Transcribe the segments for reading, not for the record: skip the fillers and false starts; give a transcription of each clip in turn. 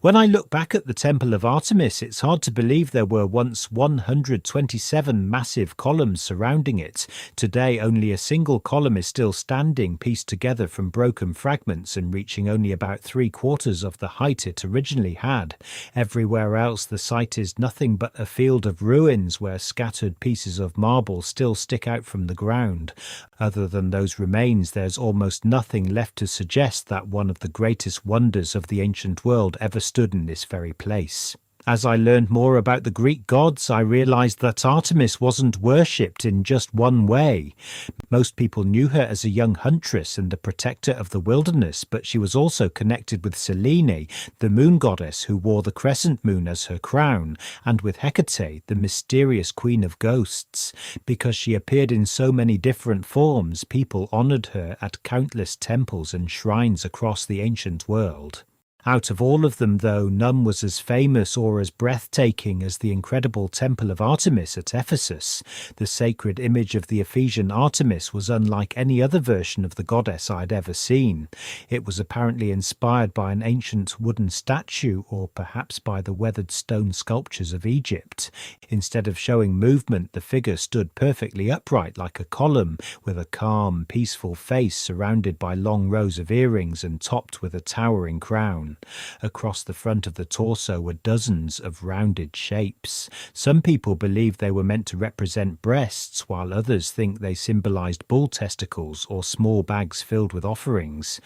When I look back at the Temple of Artemis, it's hard to believe there were once 127 massive columns surrounding it. Today, only a single column is still standing, pieced together from broken fragments and reaching only about 3/4 of the height it originally had. Everywhere else, the site is nothing but a field of ruins where scattered pieces of marble still stick out from the ground. Other than those remains, there's almost nothing left to suggest that one of the greatest wonders of the ancient world ever stood in this very place. As I learned more about the Greek gods, I realized that Artemis wasn't worshipped in just one way. Most people knew her as a young huntress and the protector of the wilderness, but she was also connected with Selene, the moon goddess who wore the crescent moon as her crown, and with Hecate, the mysterious queen of ghosts. Because she appeared in so many different forms, people honored her at countless temples and shrines across the ancient world. Out of all of them, though, none was as famous or as breathtaking as the incredible Temple of Artemis at Ephesus. The sacred image of the Ephesian Artemis was unlike any other version of the goddess I'd ever seen. It was apparently inspired by an ancient wooden statue or perhaps by the weathered stone sculptures of Egypt. Instead of showing movement, the figure stood perfectly upright like a column, with a calm, peaceful face surrounded by long rows of earrings and topped with a towering crown. Across the front of the torso were dozens of rounded shapes. Some people believe they were meant to represent breasts, while others think they symbolized bull testicles or small bags filled with offerings.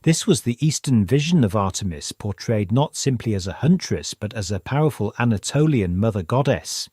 This was the Eastern vision of Artemis, portrayed not simply as a huntress, but as a powerful Anatolian mother goddess.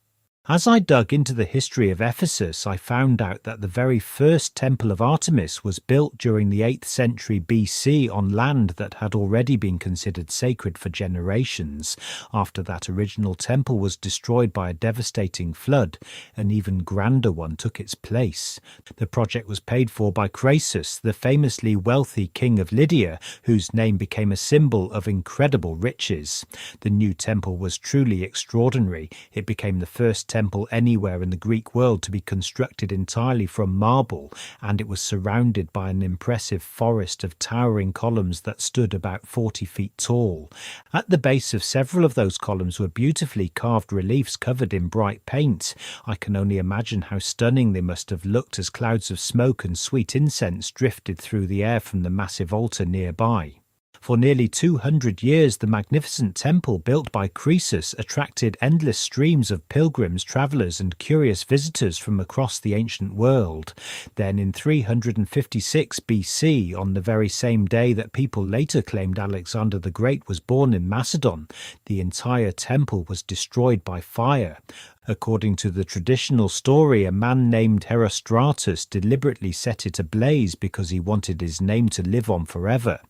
As I dug into the history of Ephesus, I found out that the very first Temple of Artemis was built during the 8th century BC on land that had already been considered sacred for generations. After that original temple was destroyed by a devastating flood, an even grander one took its place. The project was paid for by Croesus, the famously wealthy king of Lydia, whose name became a symbol of incredible riches. The new temple was truly extraordinary. It became the first temple anywhere in the Greek world to be constructed entirely from marble, and it was surrounded by an impressive forest of towering columns that stood about 40 feet tall. At the base of several of those columns were beautifully carved reliefs covered in bright paint. I can only imagine how stunning they must have looked as clouds of smoke and sweet incense drifted through the air from the massive altar nearby. For nearly 200 years, the magnificent temple built by Croesus attracted endless streams of pilgrims, travelers, and curious visitors from across the ancient world. Then in 356 BC, on the very same day that people later claimed Alexander the Great was born in Macedon, the entire temple was destroyed by fire. According to the traditional story, a man named Herostratus deliberately set it ablaze because he wanted his name to live on forever.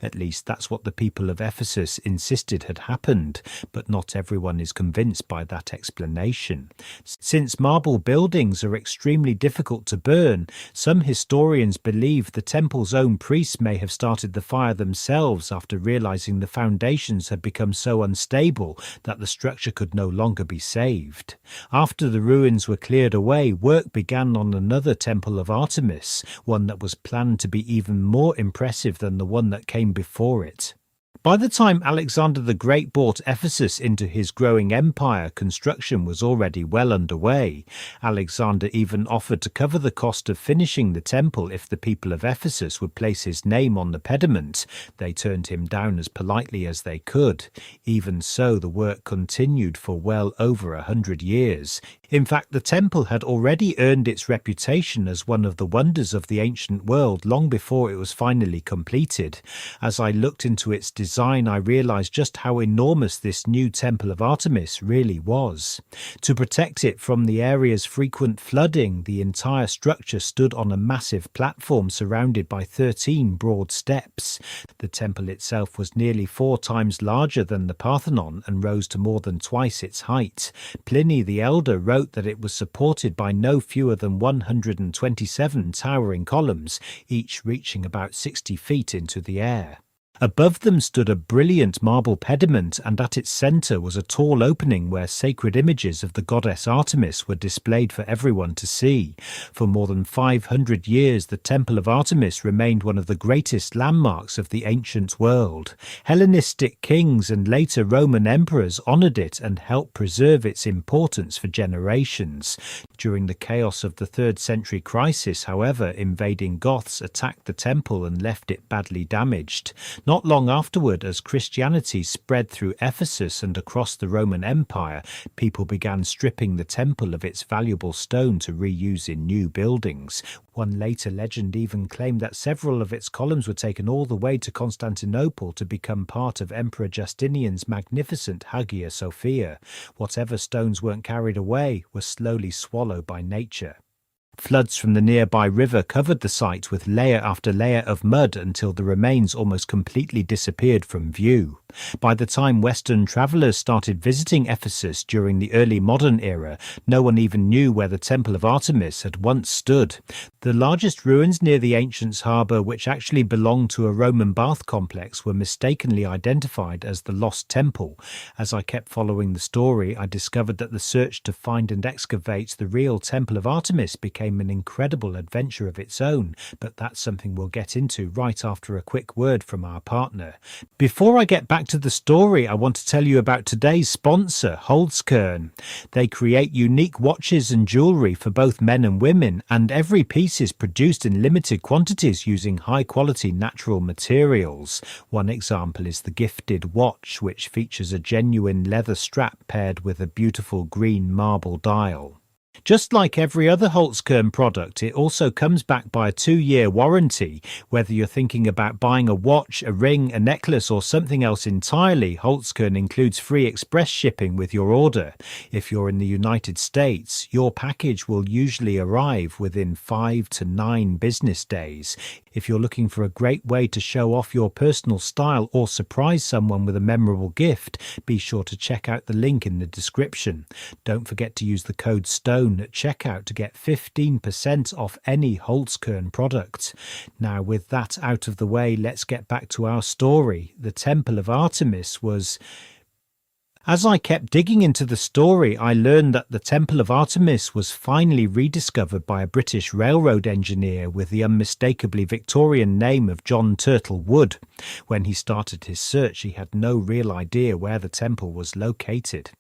At least that's what the people of Ephesus insisted had happened, but not everyone is convinced by that explanation. Since marble buildings are extremely difficult to burn, some historians believe the temple's own priests may have started the fire themselves after realizing the foundations had become so unstable that the structure could no longer be saved. After the ruins were cleared away, work began on another Temple of Artemis, one that was planned to be even more impressive than the one that came before it. By the time Alexander the Great brought Ephesus into his growing empire, construction was already well underway. Alexander even offered to cover the cost of finishing the temple if the people of Ephesus would place his name on the pediment. They turned him down as politely as they could. Even so, the work continued for well over 100 years. In fact, the temple had already earned its reputation as one of the wonders of the ancient world long before it was finally completed. As I looked into its design, I realized just how enormous this new Temple of Artemis really was. To protect it from the area's frequent flooding, the entire structure stood on a massive platform surrounded by 13 broad steps. The temple itself was nearly 4 times larger than the Parthenon and rose to more than twice its height. Pliny the Elder wrote that it was supported by no fewer than 127 towering columns, each reaching about 60 feet into the air. Above them stood a brilliant marble pediment, and at its centre was a tall opening where sacred images of the goddess Artemis were displayed for everyone to see. For more than 500 years, the Temple of Artemis remained one of the greatest landmarks of the ancient world. Hellenistic kings and later Roman emperors honoured it and helped preserve its importance for generations. During the chaos of the 3rd century crisis, however, invading Goths attacked the temple and left it badly damaged. Not long afterward, as Christianity spread through Ephesus and across the Roman Empire, people began stripping the temple of its valuable stone to reuse in new buildings. One later legend even claimed that several of its columns were taken all the way to Constantinople to become part of Emperor Justinian's magnificent Hagia Sophia. Whatever stones weren't carried away were slowly swallowed by nature. Floods from the nearby river covered the site with layer after layer of mud until the remains almost completely disappeared from view. By the time Western travellers started visiting Ephesus during the early modern era, no one even knew where the Temple of Artemis had once stood. The largest ruins near the ancient harbour, which actually belonged to a Roman bath complex, were mistakenly identified as the Lost Temple. As I kept following the story, I discovered that the search to find and excavate the real Temple of Artemis became an incredible adventure of its own, but that's something we'll get into right after a quick word from our partner. Before I get back to the story, I want to tell you about today's sponsor, Holzkern. They create unique watches and jewellery for both men and women, and every piece is produced in limited quantities using high-quality natural materials. One example is the gifted watch, which features a genuine leather strap paired with a beautiful green marble dial. Just like every other Holzkern product, it also comes back by a 2-year warranty. Whether you're thinking about buying a watch, a ring, a necklace or something else entirely, Holzkern includes free express shipping with your order. If you're in the United States, your package will usually arrive within 5 to 9 business days. If you're looking for a great way to show off your personal style or surprise someone with a memorable gift, be sure to check out the link in the description. Don't forget to use the code STONE at checkout to get 15% off any Holzkern product. Now, with that out of the way, let's get back to our story. The Temple of Artemis was... As I kept digging into the story, I learned that the Temple of Artemis was finally rediscovered by a British railroad engineer with the unmistakably Victorian name of John Turtle Wood. When he started his search, he had no real idea where the temple was located.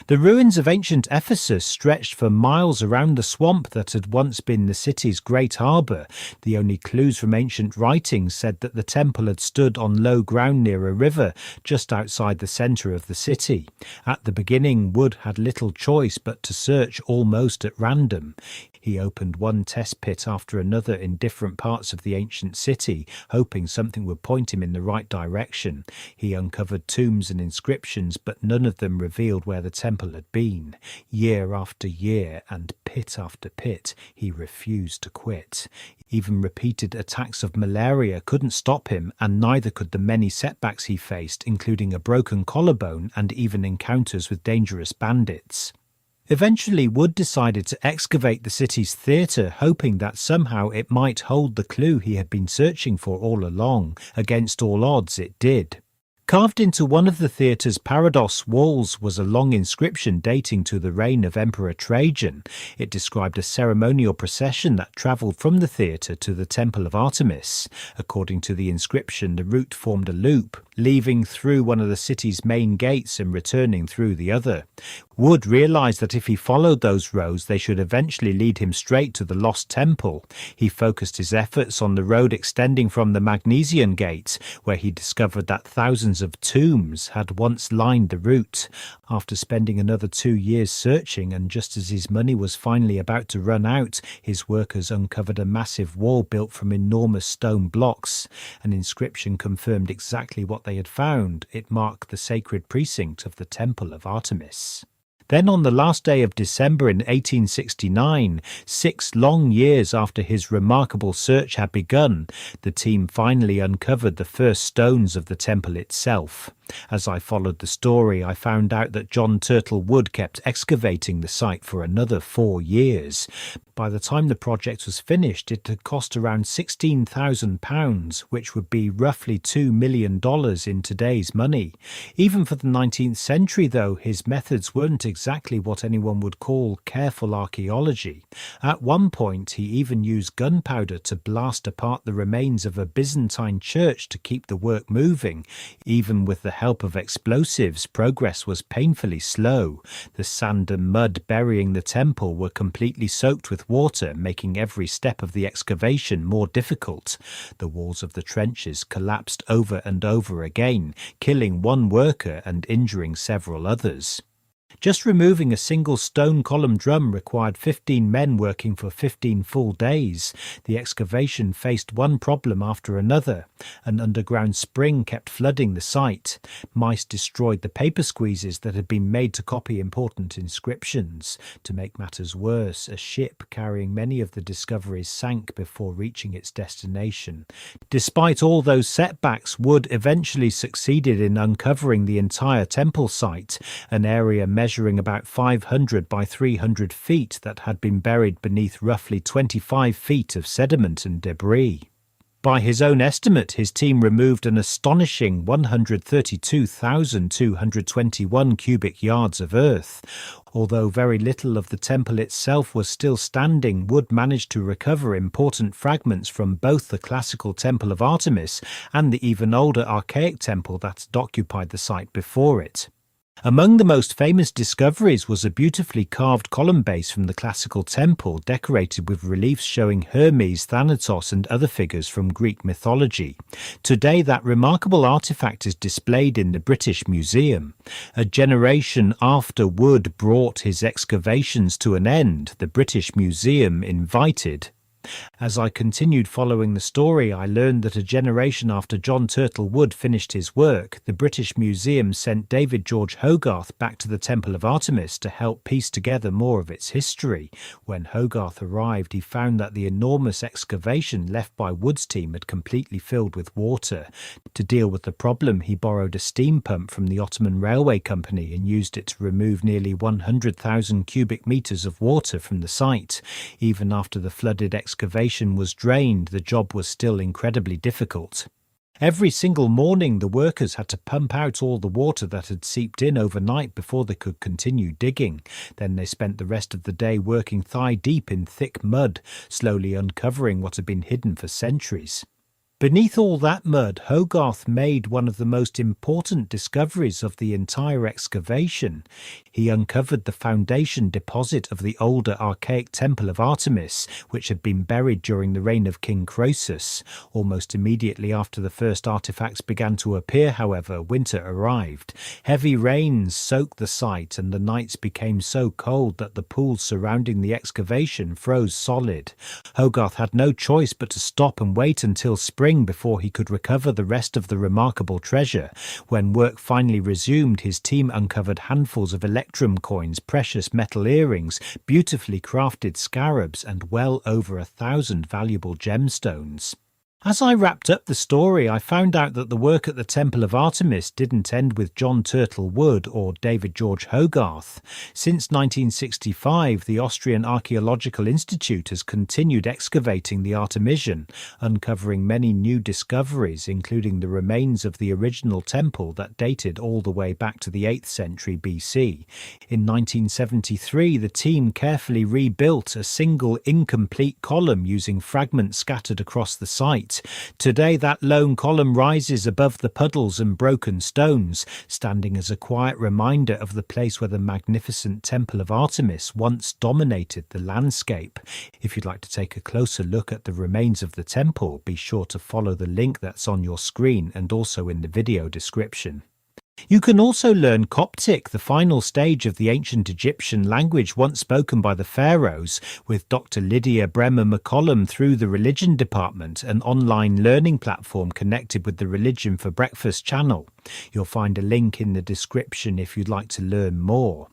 The ruins of ancient Ephesus stretched for miles around the swamp that had once been the city's great harbour. The only clues from ancient writings said that the temple had stood on low ground near a river, just outside the centre of the city. At the beginning, Wood had little choice but to search almost at random. He opened one test pit after another in different parts of the ancient city, hoping something would point him in the right direction. He uncovered tombs and inscriptions, but none of them revealed where the temple had been. Year after year and pit after pit, he refused to quit. Even repeated attacks of malaria couldn't stop him, and neither could the many setbacks he faced, including a broken collarbone and even encounters with dangerous bandits. Eventually, Wood decided to excavate the city's theatre, hoping that somehow it might hold the clue he had been searching for all along. Against all odds, it did. Carved into one of the theatre's parados walls was a long inscription dating to the reign of Emperor Trajan. It described a ceremonial procession that travelled from the theatre to the Temple of Artemis. According to the inscription, the route formed a loop, leaving through one of the city's main gates and returning through the other. Wood realised that if he followed those roads, they should eventually lead him straight to the lost temple. He focused his efforts on the road extending from the Magnesian Gate, where he discovered that thousands of tombs had once lined the route. After spending another 2 years searching, and just as his money was finally about to run out, his workers uncovered a massive wall built from enormous stone blocks. An inscription confirmed exactly what they had found. It marked the sacred precinct of the Temple of Artemis. Then on the last day of December in 1869, 6 long years after his remarkable search had begun, the team finally uncovered the first stones of the temple itself. As I followed the story, I found out that John Turtle Wood kept excavating the site for another 4 years. By the time the project was finished, it had cost around £16,000, which would be roughly $2 million in today's money. Even for the 19th century, though, his methods weren't exactly what anyone would call careful archaeology. At one point, he even used gunpowder to blast apart the remains of a Byzantine church to keep the work moving. Even with the help of explosives, progress was painfully slow. The sand and mud burying the temple were completely soaked with water, making every step of the excavation more difficult. The walls of the trenches collapsed over and over again, killing one worker and injuring several others. Just removing a single stone column drum required 15 men working for 15 full days. The excavation faced one problem after another. An underground spring kept flooding the site. Mice destroyed the paper squeezes that had been made to copy important inscriptions. To make matters worse, a ship carrying many of the discoveries sank before reaching its destination. Despite all those setbacks, Wood eventually succeeded in uncovering the entire temple site, an area measuring about 500 by 300 feet that had been buried beneath roughly 25 feet of sediment and debris. By his own estimate, his team removed an astonishing 132,221 cubic yards of earth. Although very little of the temple itself was still standing, Wood managed to recover important fragments from both the classical Temple of Artemis and the even older archaic temple that had occupied the site before it. Among the most famous discoveries was a beautifully carved column base from the classical temple, decorated with reliefs showing Hermes, Thanatos and other figures from Greek mythology. Today, that remarkable artifact is displayed in the British Museum. A generation after Wood brought his excavations to an end, the British Museum invited. As I continued following the story, I learned that a generation after John Turtle Wood finished his work, the British Museum sent David George Hogarth back to the Temple of Artemis to help piece together more of its history. When Hogarth arrived, he found that the enormous excavation left by Wood's team had completely filled with water. To deal with the problem, he borrowed a steam pump from the Ottoman Railway Company and used it to remove nearly 100,000 cubic metres of water from the site. Even after the flooded excavation was drained, the job was still incredibly difficult. Every single morning, the workers had to pump out all the water that had seeped in overnight before they could continue digging. Then they spent the rest of the day working thigh-deep in thick mud, slowly uncovering what had been hidden for centuries. Beneath all that mud, Hogarth made one of the most important discoveries of the entire excavation. He uncovered the foundation deposit of the older archaic Temple of Artemis, which had been buried during the reign of King Croesus. Almost immediately after the first artifacts began to appear, however, winter arrived. Heavy rains soaked the site, and the nights became so cold that the pools surrounding the excavation froze solid. Hogarth had no choice but to stop and wait until spring before he could recover the rest of the remarkable treasure. When work finally resumed, his team uncovered handfuls of electrum coins, precious metal earrings, beautifully crafted scarabs, and well over 1,000 valuable gemstones. As I wrapped up the story, I found out that the work at the Temple of Artemis didn't end with John Turtle Wood or David George Hogarth. Since 1965, the Austrian Archaeological Institute has continued excavating the Artemision, uncovering many new discoveries, including the remains of the original temple that dated all the way back to the 8th century BC. In 1973, the team carefully rebuilt a single incomplete column using fragments scattered across the site. Today, that lone column rises above the puddles and broken stones, standing as a quiet reminder of the place where the magnificent Temple of Artemis once dominated the landscape. If you'd like to take a closer look at the remains of the temple, be sure to follow the link that's on your screen and also in the video description. You can also learn Coptic, the final stage of the ancient Egyptian language once spoken by the pharaohs, with Dr. Lydia Bremer McCollum through the Religion Department, an online learning platform connected with the Religion for Breakfast channel. You'll find a link in the description if you'd like to learn more.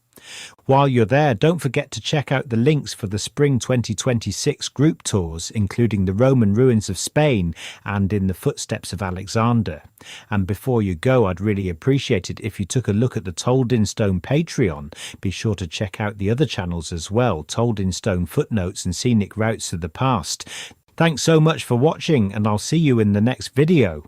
While you're there, don't forget to check out the links for the Spring 2026 group tours, including the Roman ruins of Spain and In the Footsteps of Alexander. And before you go, I'd really appreciate it if you took a look at the Told in Stone Patreon. Be sure to check out the other channels as well, Told in Stone Footnotes and Scenic Routes to the Past. Thanks so much for watching, and I'll see you in the next video.